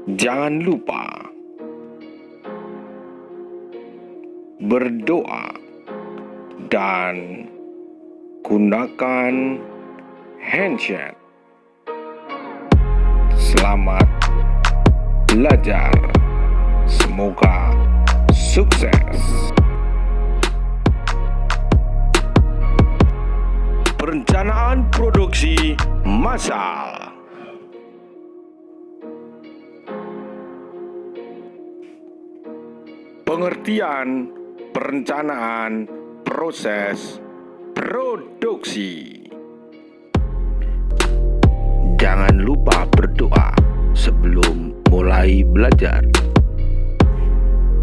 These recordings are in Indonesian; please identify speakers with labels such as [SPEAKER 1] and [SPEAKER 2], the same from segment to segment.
[SPEAKER 1] Jangan lupa berdoa dan gunakan handshake. Selamat belajar, semoga sukses. Perencanaan produksi massal. Pengertian perencanaan proses produksi. Jangan lupa berdoa sebelum mulai belajar.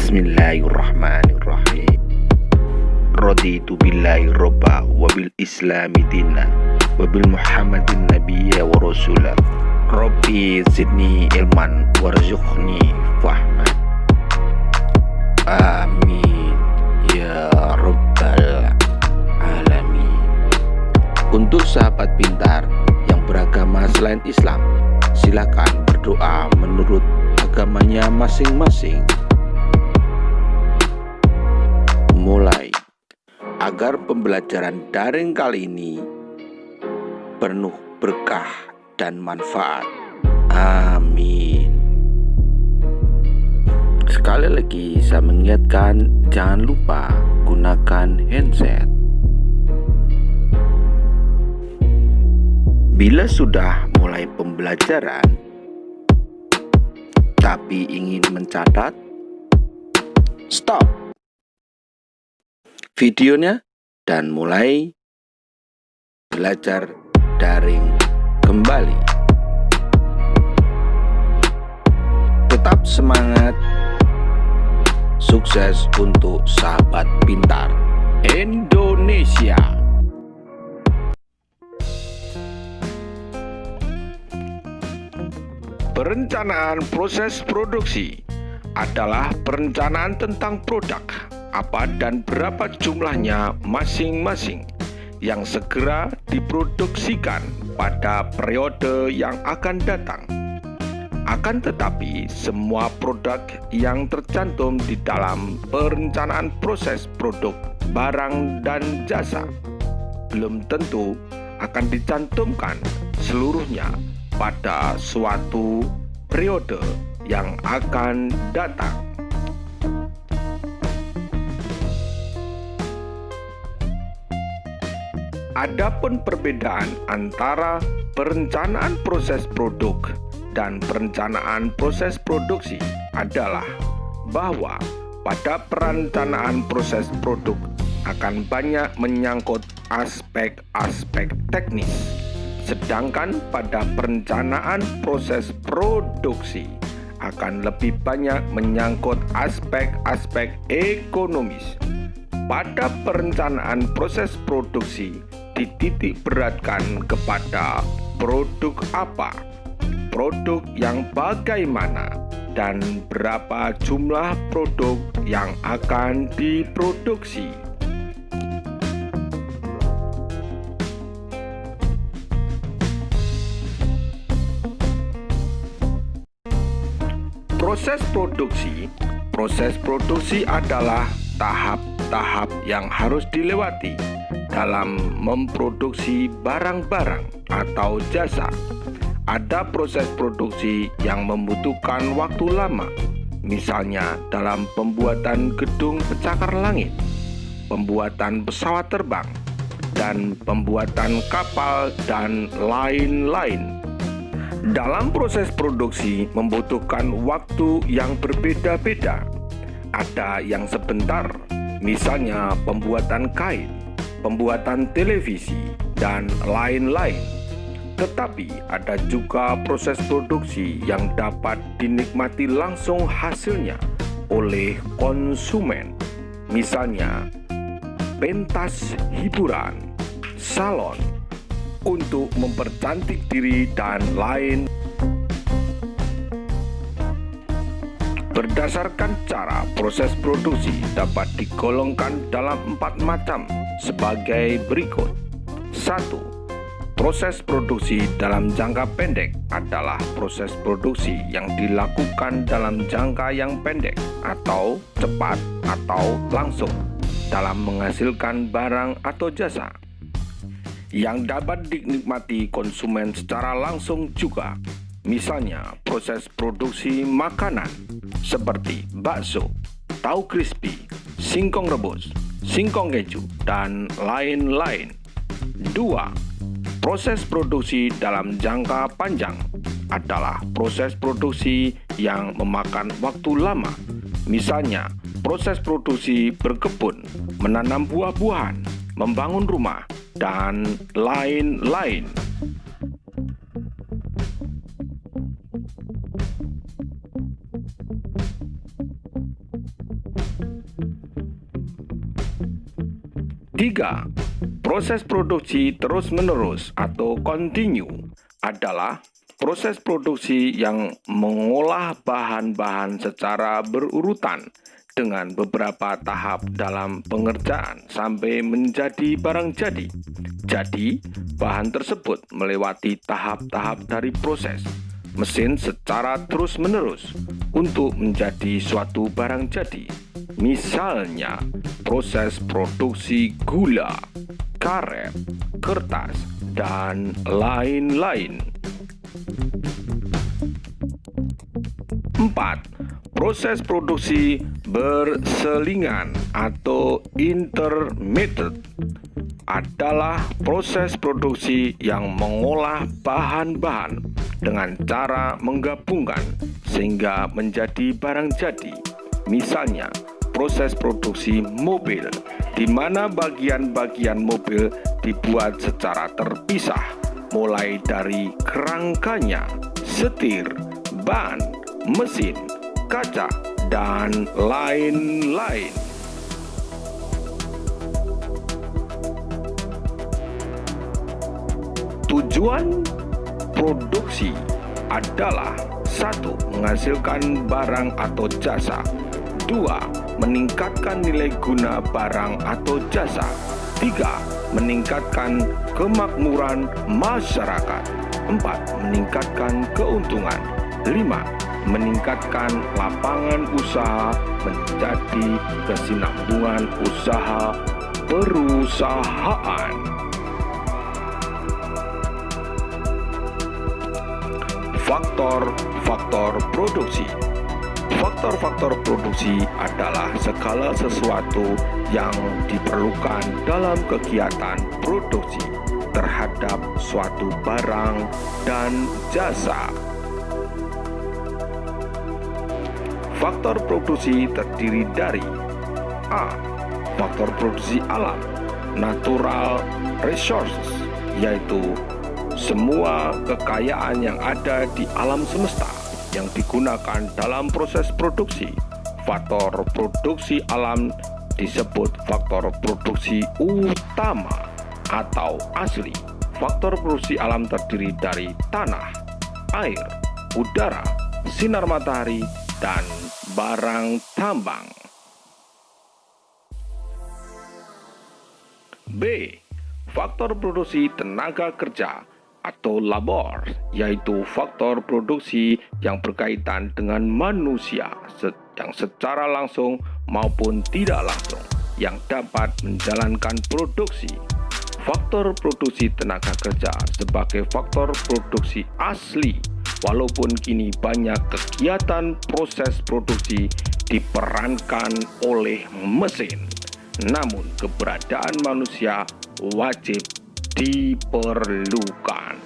[SPEAKER 1] Bismillahirrahmanirrahim. Raditu billahi robba wa bil islami dina wa bil muhammadin nabiyya wa rasulah. Rabbi zidni ilman warzuqni fahman. Amin ya rabbal alamin. Untuk sahabat pintar yang beragama selain Islam, silakan berdoa menurut agamanya masing-masing. Mulai. Agar pembelajaran daring kali ini penuh berkah dan manfaat. Amin. Sekali lagi saya mengingatkan, jangan lupa gunakan handset. Bila sudah mulai pembelajaran tapi ingin mencatat, stop videonya dan mulai belajar daring kembali. Tetap semangat. Sukses untuk sahabat pintar Indonesia. Perencanaan proses produksi adalah perencanaan tentang produk, apa dan berapa jumlahnya masing-masing yang segera diproduksikan pada periode yang akan datang. Akan tetapi, semua produk yang tercantum di dalam perencanaan proses produk barang dan jasa belum tentu akan dicantumkan seluruhnya pada suatu periode yang akan datang. Adapun perbedaan antara perencanaan proses produk dan perencanaan proses produksi adalah bahwa pada perencanaan proses produk akan banyak menyangkut aspek-aspek teknis, sedangkan pada perencanaan proses produksi akan lebih banyak menyangkut aspek-aspek ekonomis. Pada perencanaan proses produksi dititik beratkan kepada produk apa, produk yang bagaimana, dan berapa jumlah produk yang akan diproduksi. Proses produksi adalah tahap-tahap yang harus dilewati dalam memproduksi barang-barang atau jasa. Ada proses produksi yang membutuhkan waktu lama, misalnya dalam pembuatan gedung pencakar langit, pembuatan pesawat terbang, dan pembuatan kapal, dan lain-lain. Dalam proses produksi membutuhkan waktu yang berbeda-beda. Ada yang sebentar, misalnya pembuatan kain, pembuatan televisi, dan lain-lain. Tetapi ada juga proses produksi yang dapat dinikmati langsung hasilnya oleh konsumen, misalnya pentas hiburan, salon, untuk mempercantik diri, dan lain. Berdasarkan cara proses produksi dapat digolongkan dalam 4 macam sebagai berikut. 1. Proses produksi dalam jangka pendek adalah proses produksi yang dilakukan dalam jangka yang pendek atau cepat atau langsung dalam menghasilkan barang atau jasa yang dapat dinikmati konsumen secara langsung juga. Misalnya, proses produksi makanan seperti bakso, tahu crispy, singkong rebus, singkong keju, dan lain-lain. 2. Proses produksi dalam jangka panjang adalah proses produksi yang memakan waktu lama. Misalnya, proses produksi berkebun, menanam buah-buahan, membangun rumah, dan lain-lain. Tiga, proses produksi terus-menerus atau continue adalah proses produksi yang mengolah bahan-bahan secara berurutan dengan beberapa tahap dalam pengerjaan sampai menjadi barang jadi. Jadi, bahan tersebut melewati tahap-tahap dari proses mesin secara terus-menerus untuk menjadi suatu barang jadi. Misalnya, proses produksi gula, karet, kertas, dan lain-lain. 4. Proses produksi berselingan atau intermediate adalah proses produksi yang mengolah bahan-bahan dengan cara menggabungkan sehingga menjadi barang jadi. Misalnya, proses produksi mobil, di mana bagian-bagian mobil dibuat secara terpisah, mulai dari kerangkanya, setir, ban, mesin, kaca, dan lain-lain. Tujuan produksi adalah 1. Menghasilkan barang atau jasa. 2. Meningkatkan nilai guna barang atau jasa. 3. Meningkatkan kemakmuran masyarakat. 4. Meningkatkan keuntungan. 5. Meningkatkan lapangan usaha menjadi kesinambungan usaha perusahaan. Faktor-faktor produksi. Faktor-faktor produksi adalah segala sesuatu yang diperlukan dalam kegiatan produksi terhadap suatu barang dan jasa. Faktor produksi terdiri dari A. Faktor produksi alam, natural resources, yaitu semua kekayaan yang ada di alam semesta yang digunakan dalam proses produksi. Faktor produksi alam disebut faktor produksi utama atau asli. Faktor produksi alam terdiri dari tanah, air, udara, sinar matahari, dan barang tambang. B. Faktor produksi tenaga kerja atau labor, yaitu faktor produksi yang berkaitan dengan manusia yang secara langsung maupun tidak langsung yang dapat menjalankan produksi. Faktor produksi tenaga kerja sebagai faktor produksi asli, walaupun kini banyak kegiatan proses produksi diperankan oleh mesin, namun keberadaan manusia wajib diperlukan.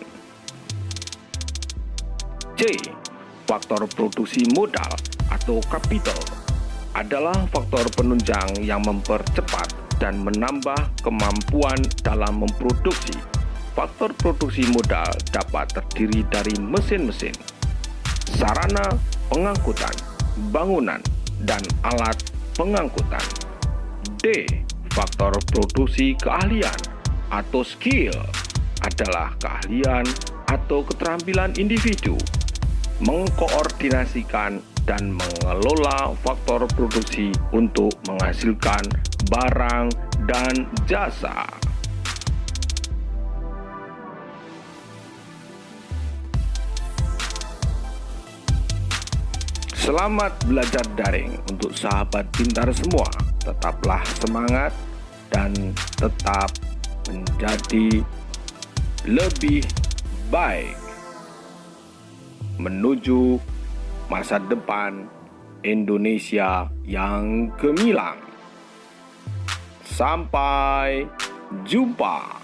[SPEAKER 1] C. Faktor produksi modal atau capital adalah faktor penunjang yang mempercepat dan menambah kemampuan dalam memproduksi. Faktor produksi modal dapat terdiri dari mesin-mesin, sarana pengangkutan, bangunan, dan alat pengangkutan. D. Faktor produksi keahlian atau skill adalah keahlian atau keterampilan individu mengkoordinasikan dan mengelola faktor produksi untuk menghasilkan barang dan jasa. Selamat belajar daring untuk sahabat pintar semua. Tetaplah semangat dan tetap menjadi lebih baik menuju masa depan Indonesia yang gemilang. Sampai jumpa.